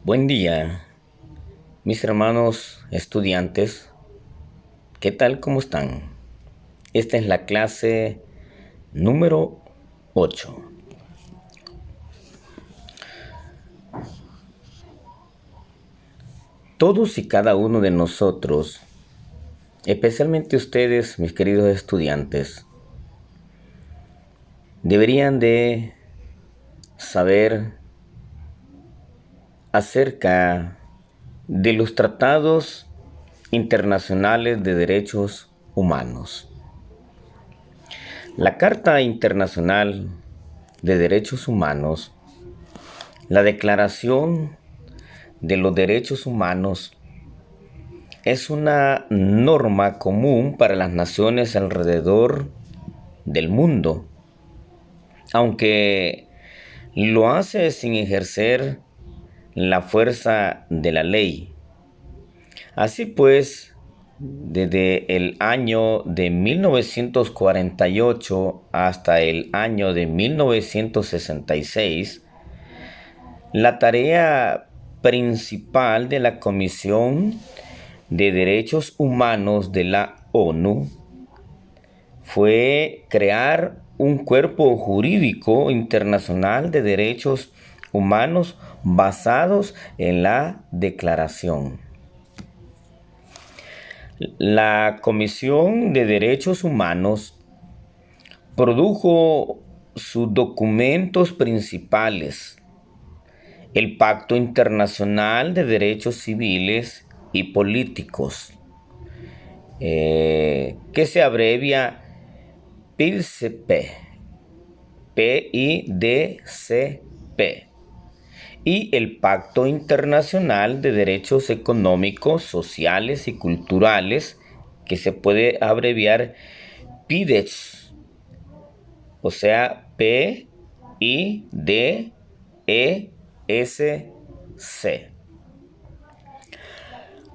Buen día, mis hermanos estudiantes. ¿Qué tal? ¿Cómo están? Esta es la clase número 8. Todos y cada uno de nosotros, especialmente ustedes, mis queridos estudiantes, deberían de saber acerca de los tratados internacionales de derechos humanos. La Carta Internacional de Derechos Humanos, la Declaración de los Derechos Humanos, es una norma común para las naciones alrededor del mundo, aunque lo hace sin ejercer la fuerza de la ley. Así pues, desde el año de 1948 hasta el año de 1966, la tarea principal de la Comisión de Derechos Humanos de la ONU fue crear un cuerpo jurídico internacional de derechos humanos basados en la Declaración. La Comisión de Derechos Humanos produjo sus documentos principales: el Pacto Internacional de Derechos Civiles y Políticos, que se abrevia PIDCP, PIDCP, y el Pacto Internacional de Derechos Económicos, Sociales y Culturales, que se puede abreviar PIDES, o sea, PIDESC.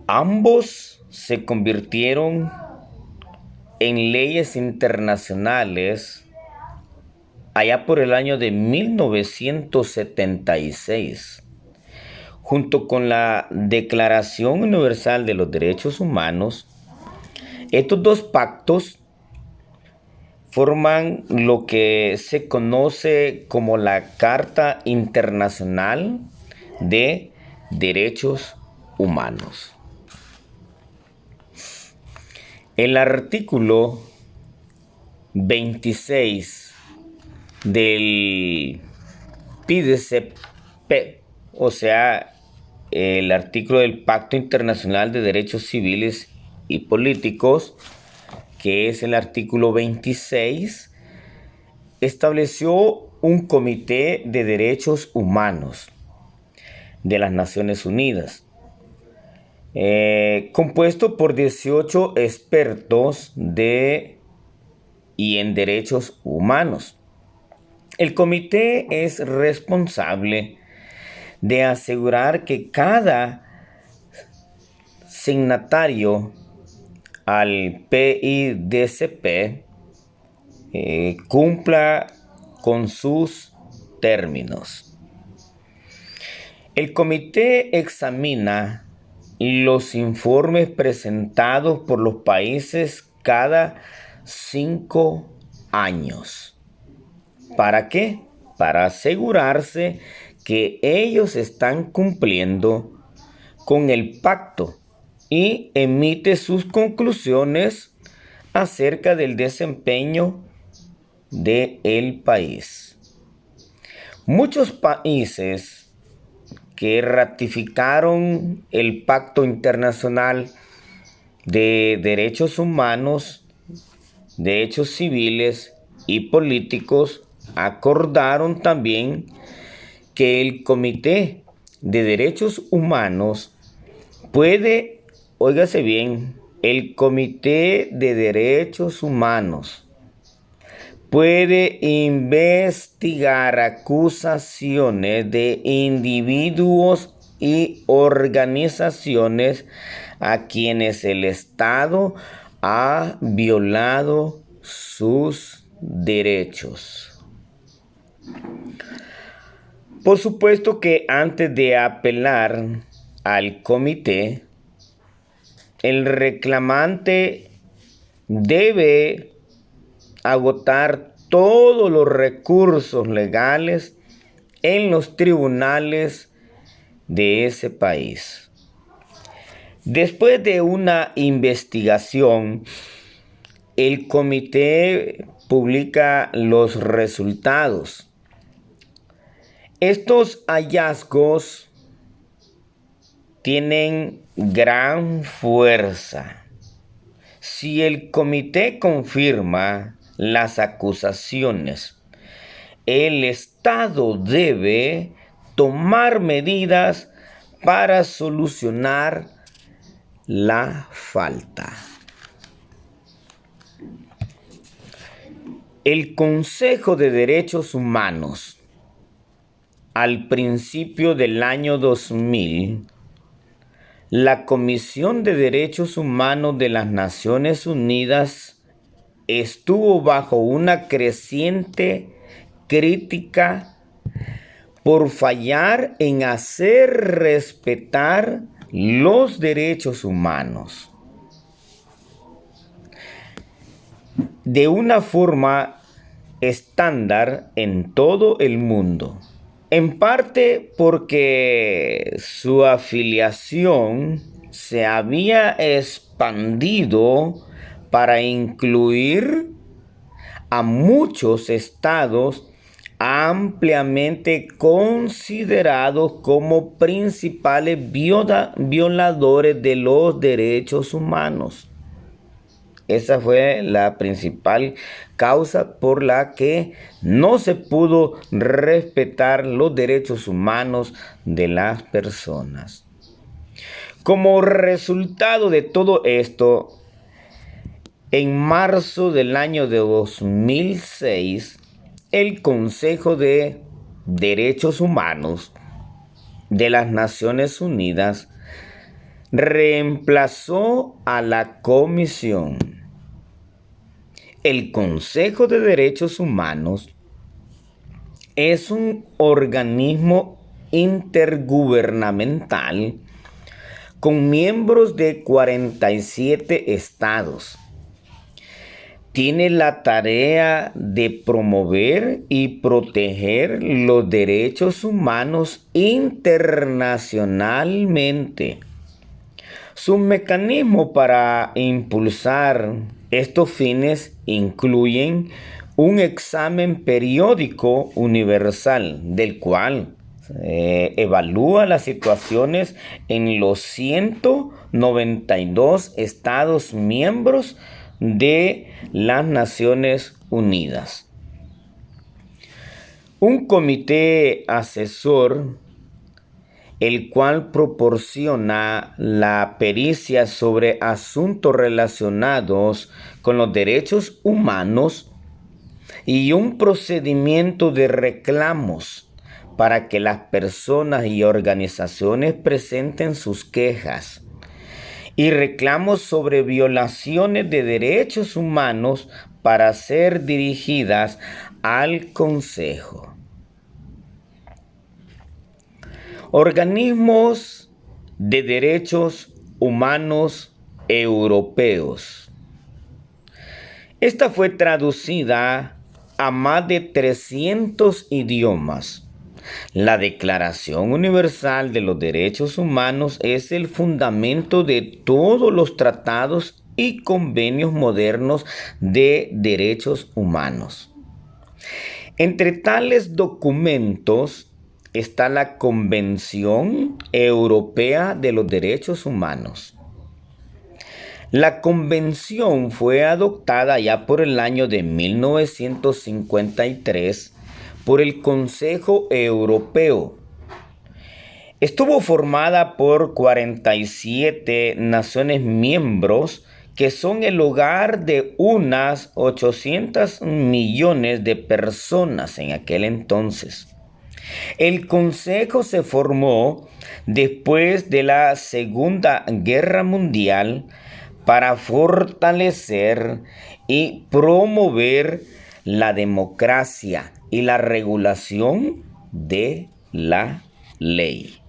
Ambos se convirtieron en leyes internacionales allá por el año de 1976, junto con la Declaración Universal de los Derechos Humanos. Estos dos pactos forman lo que se conoce como la Carta Internacional de Derechos Humanos. El artículo 26 del PIDCP, o sea, el artículo del Pacto Internacional de Derechos Civiles y Políticos, que es el artículo 26, estableció un Comité de Derechos Humanos de las Naciones Unidas, compuesto por 18 expertos en derechos humanos. El comité es responsable de asegurar que cada signatario al PIDCP cumpla con sus términos. El comité examina los informes presentados por los países cada 5 años. ¿Para qué? Para asegurarse que ellos están cumpliendo con el pacto y emite sus conclusiones acerca del desempeño del país. Muchos países que ratificaron el Pacto Internacional de Derechos Humanos, Derechos Civiles y Políticos acordaron también que el Comité de Derechos Humanos puede, óigase bien, el Comité de Derechos Humanos puede investigar acusaciones de individuos y organizaciones a quienes el Estado ha violado sus derechos. Por supuesto que antes de apelar al comité, el reclamante debe agotar todos los recursos legales en los tribunales de ese país. Después de una investigación, el comité publica los resultados. Estos hallazgos tienen gran fuerza. Si el comité confirma las acusaciones, el Estado debe tomar medidas para solucionar la falta. El Consejo de Derechos Humanos, al principio del año 2000, la Comisión de Derechos Humanos de las Naciones Unidas estuvo bajo una creciente crítica por fallar en hacer respetar los derechos humanos de una forma estándar en todo el mundo. En parte porque su afiliación se había expandido para incluir a muchos estados ampliamente considerados como principales violadores de los derechos humanos. Esa fue la principal causa por la que no se pudo respetar los derechos humanos de las personas. Como resultado de todo esto, en marzo del año de 2006, el Consejo de Derechos Humanos de las Naciones Unidas reemplazó a la Comisión. El Consejo de Derechos Humanos es un organismo intergubernamental con miembros de 47 estados. Tiene la tarea de promover y proteger los derechos humanos internacionalmente. Sus mecanismos para impulsar estos fines incluyen un examen periódico universal, del cual evalúa las situaciones en los 192 estados miembros de las Naciones Unidas. Un comité asesor, el cual proporciona la pericia sobre asuntos relacionados con los derechos humanos y un procedimiento de reclamos para que las personas y organizaciones presenten sus quejas y reclamos sobre violaciones de derechos humanos para ser dirigidas al Consejo. Organismos de derechos humanos europeos. Esta fue traducida a más de 300 idiomas. La Declaración Universal de los Derechos Humanos es el fundamento de todos los tratados y convenios modernos de derechos humanos. Entre tales documentos está la Convención Europea de los Derechos Humanos. La convención fue adoptada ya por el año de 1953 por el Consejo Europeo. Estuvo formada por 47 naciones miembros que son el hogar de unas 800 millones de personas en aquel entonces. El Consejo se formó después de la Segunda Guerra Mundial para fortalecer y promover la democracia y la regulación de la ley.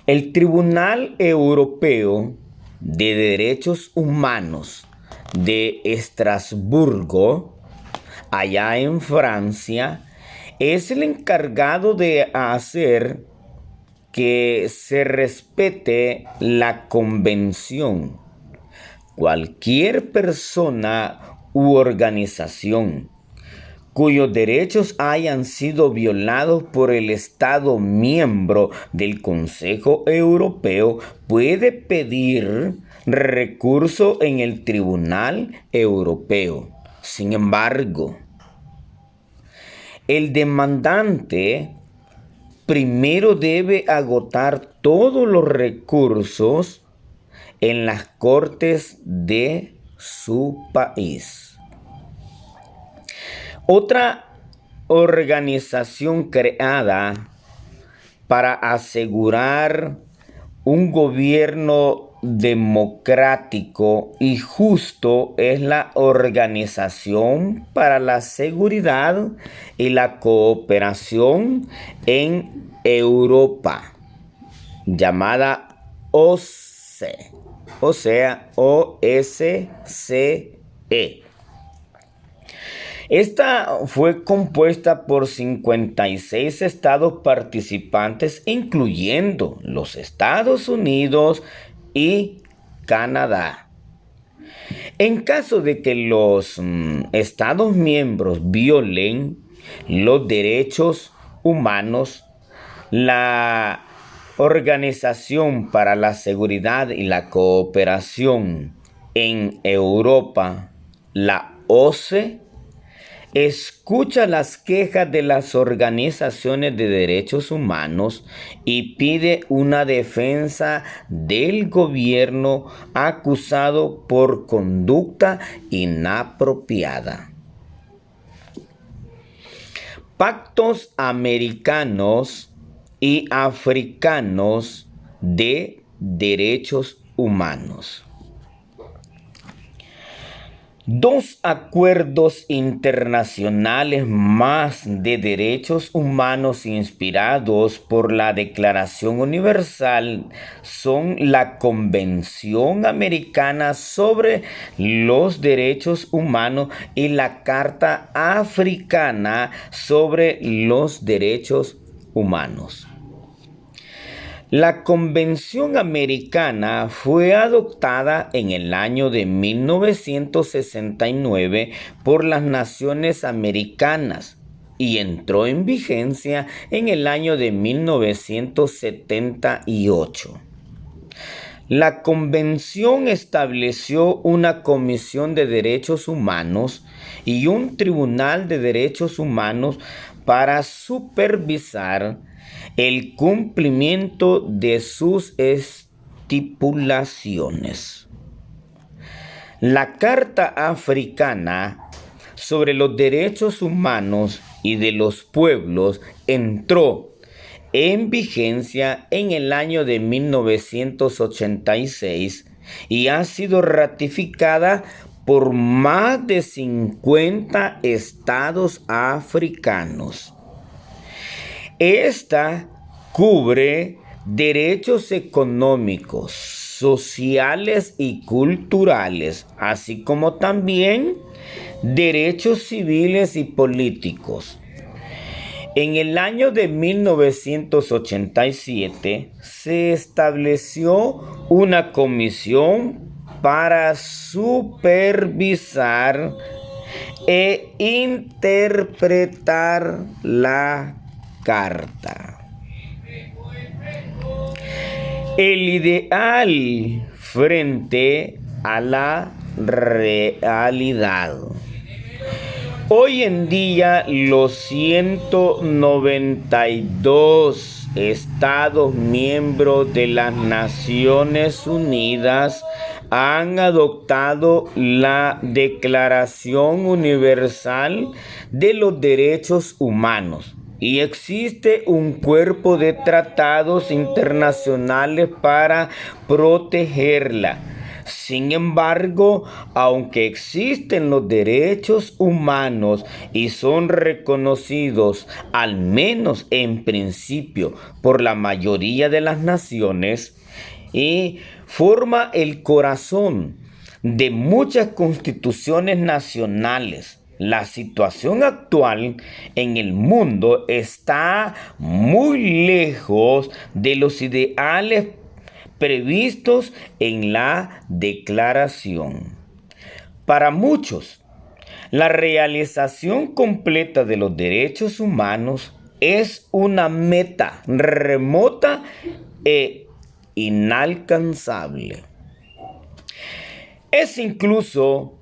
El Tribunal Europeo de Derechos Humanos de Estrasburgo, allá en Francia, es el encargado de hacer que se respete la convención. Cualquier persona u organización cuyos derechos hayan sido violados por el Estado miembro del Consejo Europeo puede pedir recurso en el Tribunal Europeo. Sin embargo, el demandante primero debe agotar todos los recursos en las cortes de su país. Otra organización creada para asegurar un gobierno democrático y justo es la Organización para la Seguridad y la Cooperación en Europa, llamada OSCE, OSCE. Esta fue compuesta por 56 estados participantes, incluyendo los Estados Unidos y Canadá. En caso de que los Estados miembros violen los derechos humanos, la Organización para la Seguridad y la Cooperación en Europa, la OSCE, escucha las quejas de las organizaciones de derechos humanos y pide una defensa del gobierno acusado por conducta inapropiada. Pactos americanos y africanos de derechos humanos. Dos acuerdos internacionales más de derechos humanos inspirados por la Declaración Universal son la Convención Americana sobre los Derechos Humanos y la Carta Africana sobre los Derechos Humanos. La Convención Americana fue adoptada en el año de 1969 por las Naciones Americanas y entró en vigencia en el año de 1978. La Convención estableció una Comisión de Derechos Humanos y un Tribunal de Derechos Humanos para supervisar el cumplimiento de sus estipulaciones. La Carta Africana sobre los Derechos Humanos y de los Pueblos entró en vigencia en el año de 1986 y ha sido ratificada por más de 50 estados africanos. Esta cubre derechos económicos, sociales y culturales, así como también derechos civiles y políticos. En el año de 1987 se estableció una comisión para supervisar e interpretar la Carta. El ideal frente a la realidad. Hoy en día los 192 estados miembros de las Naciones Unidas han adoptado la Declaración Universal de los Derechos Humanos y existe un cuerpo de tratados internacionales para protegerla. Sin embargo, aunque existen los derechos humanos y son reconocidos, al menos en principio, por la mayoría de las naciones, y forma el corazón de muchas constituciones nacionales, la situación actual en el mundo está muy lejos de los ideales previstos en la declaración. Para muchos, la realización completa de los derechos humanos es una meta remota e inalcanzable. Es incluso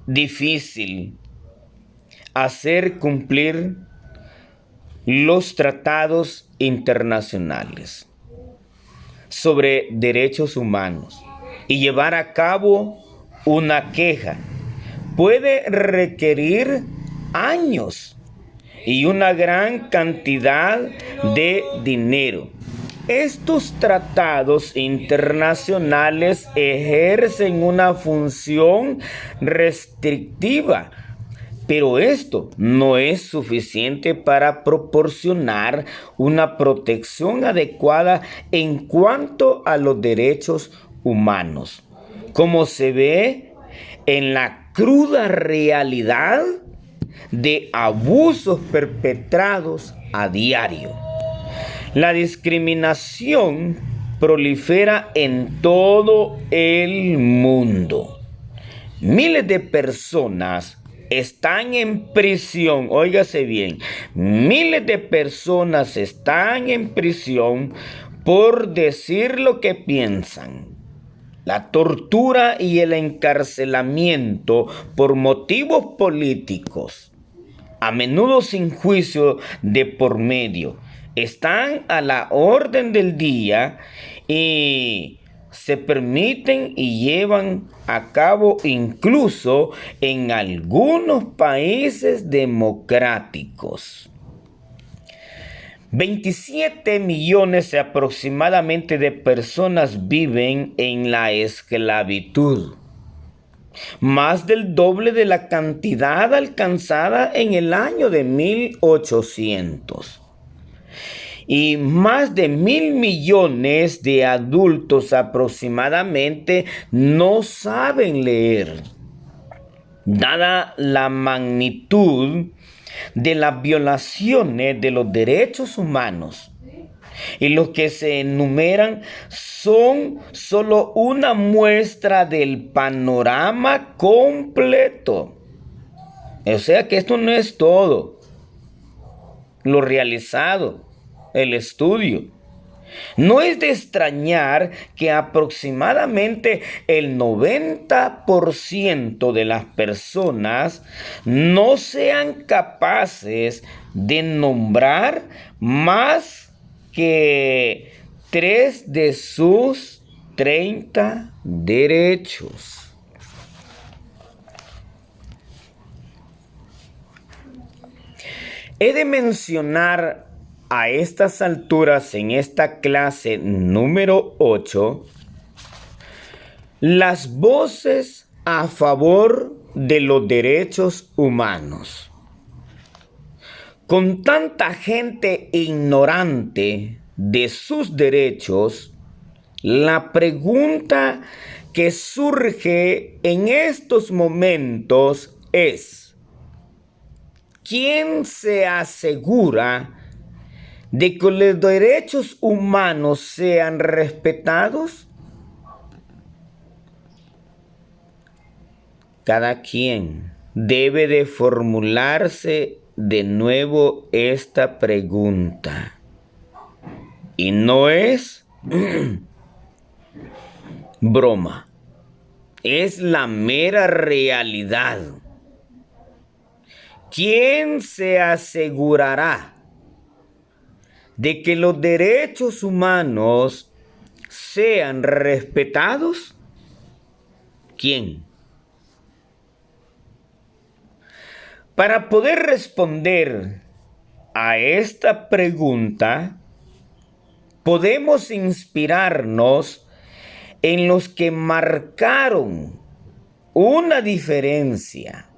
difícil hacer cumplir los tratados internacionales sobre derechos humanos y llevar a cabo una queja. Puede requerir años y una gran cantidad de dinero. Estos tratados internacionales ejercen una función restrictiva, pero esto no es suficiente para proporcionar una protección adecuada en cuanto a los derechos humanos, como se ve en la cruda realidad de abusos perpetrados a diario. La discriminación prolifera en todo el mundo. Miles de personas están en prisión, óigase bien, miles de personas están en prisión por decir lo que piensan. La tortura y el encarcelamiento por motivos políticos, a menudo sin juicio de por medio, están a la orden del día y se permiten y llevan a cabo incluso en algunos países democráticos. 27 millones aproximadamente de personas viven en la esclavitud, más del doble de la cantidad alcanzada en el año de 1800. Y más de 1.000 millones de adultos aproximadamente no saben leer. Dada la magnitud de las violaciones de los derechos humanos, y los que se enumeran son solo una muestra del panorama completo. O sea que esto no es todo lo realizado, el estudio. No es de extrañar que aproximadamente el 90% de las personas no sean capaces de nombrar más que 3 de sus 30 derechos. He de mencionar a estas alturas en esta clase número 8 las voces a favor de los derechos humanos. Con tanta gente ignorante de sus derechos, la pregunta que surge en estos momentos es: ¿quién se asegura de que los derechos humanos sean respetados? Cada quien debe de formularse de nuevo esta pregunta. Y no es broma, es la mera realidad. ¿Quién se asegurará de que los derechos humanos sean respetados? ¿Quién? Para poder responder a esta pregunta, podemos inspirarnos en los que marcaron una diferencia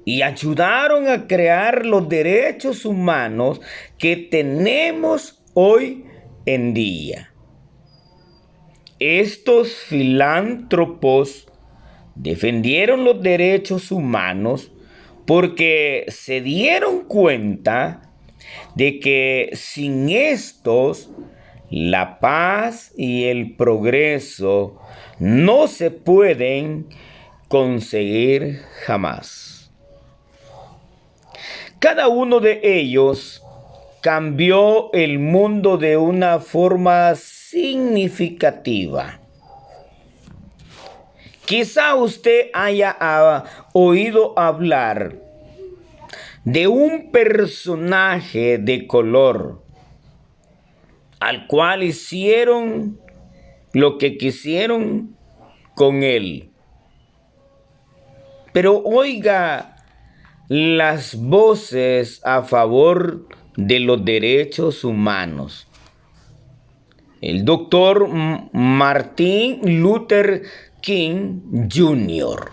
y ayudaron a crear los derechos humanos que tenemos hoy en día. Estos filántropos defendieron los derechos humanos porque se dieron cuenta de que sin estos, la paz y el progreso no se pueden conseguir jamás. Cada uno de ellos cambió el mundo de una forma significativa. Quizá usted haya oído hablar de un personaje de color al cual hicieron lo que quisieron con él. Pero oiga las voces a favor de los derechos humanos. El doctor Martin Luther King Jr.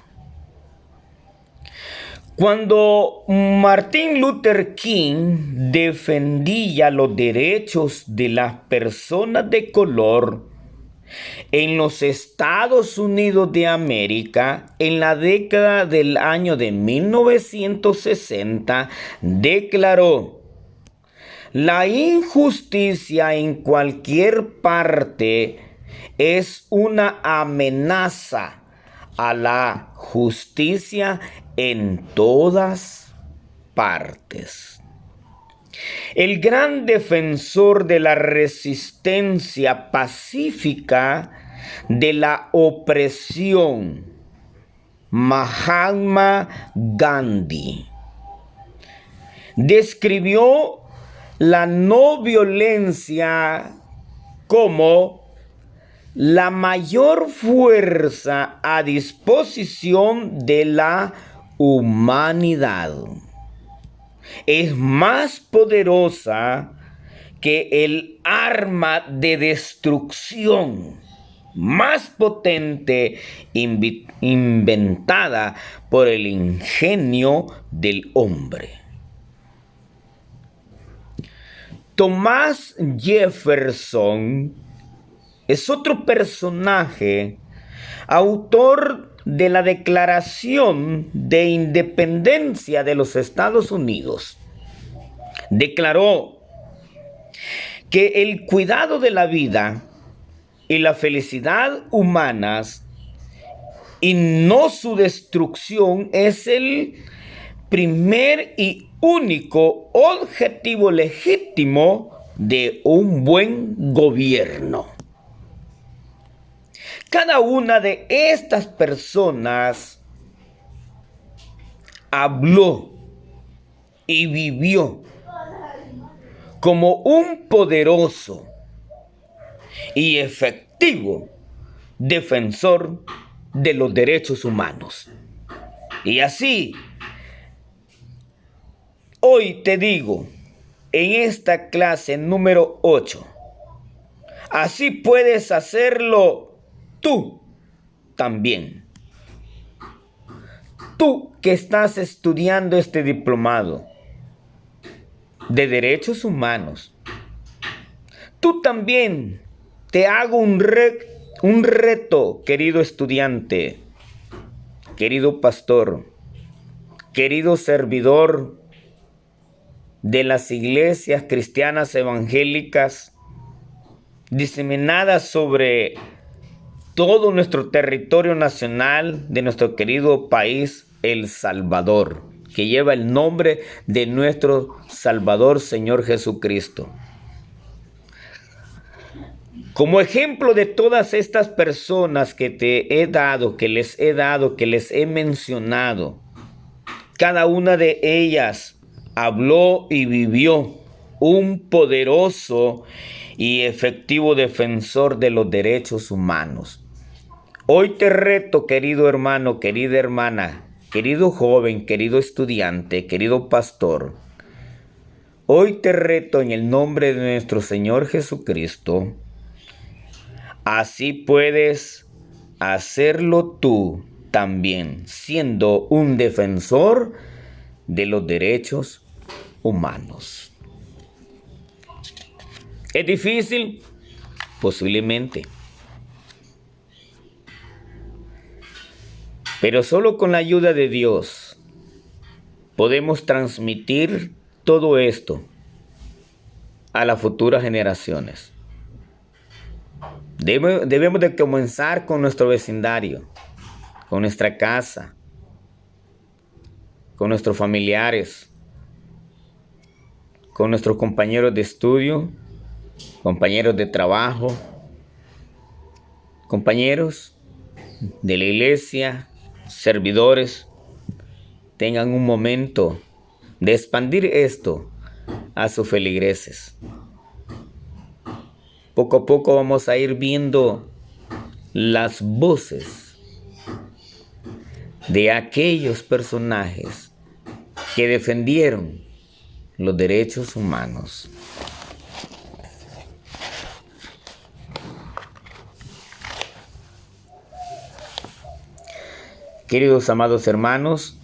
Cuando Martin Luther King defendía los derechos de las personas de color en los Estados Unidos de América, en la década del año de 1960, declaró: la injusticia en cualquier parte es una amenaza a la justicia en todas partes. El gran defensor de la resistencia pacífica de la opresión, Mahatma Gandhi, describió la no violencia como la mayor fuerza a disposición de la humanidad. Es más poderosa que el arma de destrucción más potente inventada por el ingenio del hombre. Thomas Jefferson es otro personaje, autor de la Declaración de Independencia de los Estados Unidos. Declaró que el cuidado de la vida y la felicidad humanas y no su destrucción es el primer y único objetivo legítimo de un buen gobierno. Cada una de estas personas habló y vivió como un poderoso y efectivo defensor de los derechos humanos. Y así, hoy te digo, en esta clase número 8, así puedes hacerlo tú también. Tú que estás estudiando este diplomado de derechos humanos, tú también te hago un reto, querido estudiante, querido pastor, querido servidor de las iglesias cristianas evangélicas diseminadas sobre todo nuestro territorio nacional de nuestro querido país, El Salvador, que lleva el nombre de nuestro Salvador Señor Jesucristo. Como ejemplo de todas estas personas que te he dado, que les he mencionado, cada una de ellas habló y vivió un poderoso y efectivo defensor de los derechos humanos. Hoy te reto, querido hermano, querida hermana, querido joven, querido estudiante, querido pastor. Hoy te reto en el nombre de nuestro Señor Jesucristo así puedes hacerlo tú también, siendo un defensor de los derechos humanos. ¿Es difícil? Posiblemente. Pero solo con la ayuda de Dios podemos transmitir todo esto a las futuras generaciones. Debemos de comenzar con nuestro vecindario, con nuestra casa, con nuestros familiares, con nuestros compañeros de estudio, compañeros de trabajo, compañeros de la iglesia, servidores. Tengan un momento de expandir esto a sus feligreses. Poco a poco vamos a ir viendo las voces de aquellos personajes que defendieron los derechos humanos. Queridos amados hermanos,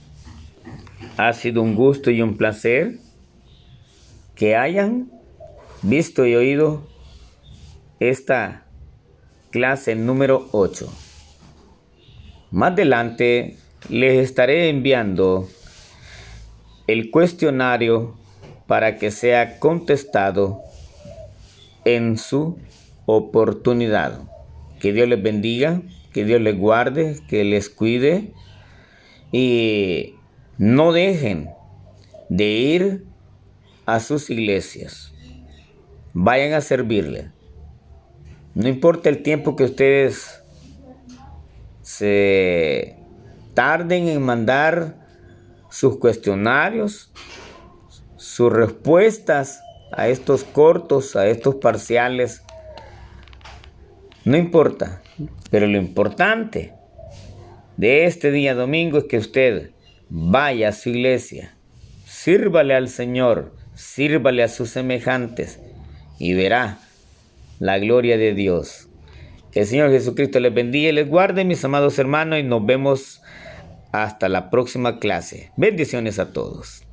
ha sido un gusto y un placer que hayan visto y oído esta clase número 8. Más adelante les estaré enviando el cuestionario para que sea contestado en su oportunidad. Que Dios les bendiga, que Dios les guarde, que les cuide y no dejen de ir a sus iglesias. Vayan a servirle. No importa el tiempo que ustedes se tarden en mandar sus cuestionarios, sus respuestas a estos cortos, a estos parciales. No importa, pero lo importante de este día domingo es que usted vaya a su iglesia, sírvale al Señor, sírvale a sus semejantes y verá la gloria de Dios. Que el Señor Jesucristo les bendiga y les guarde, mis amados hermanos, y nos vemos hasta la próxima clase. Bendiciones a todos.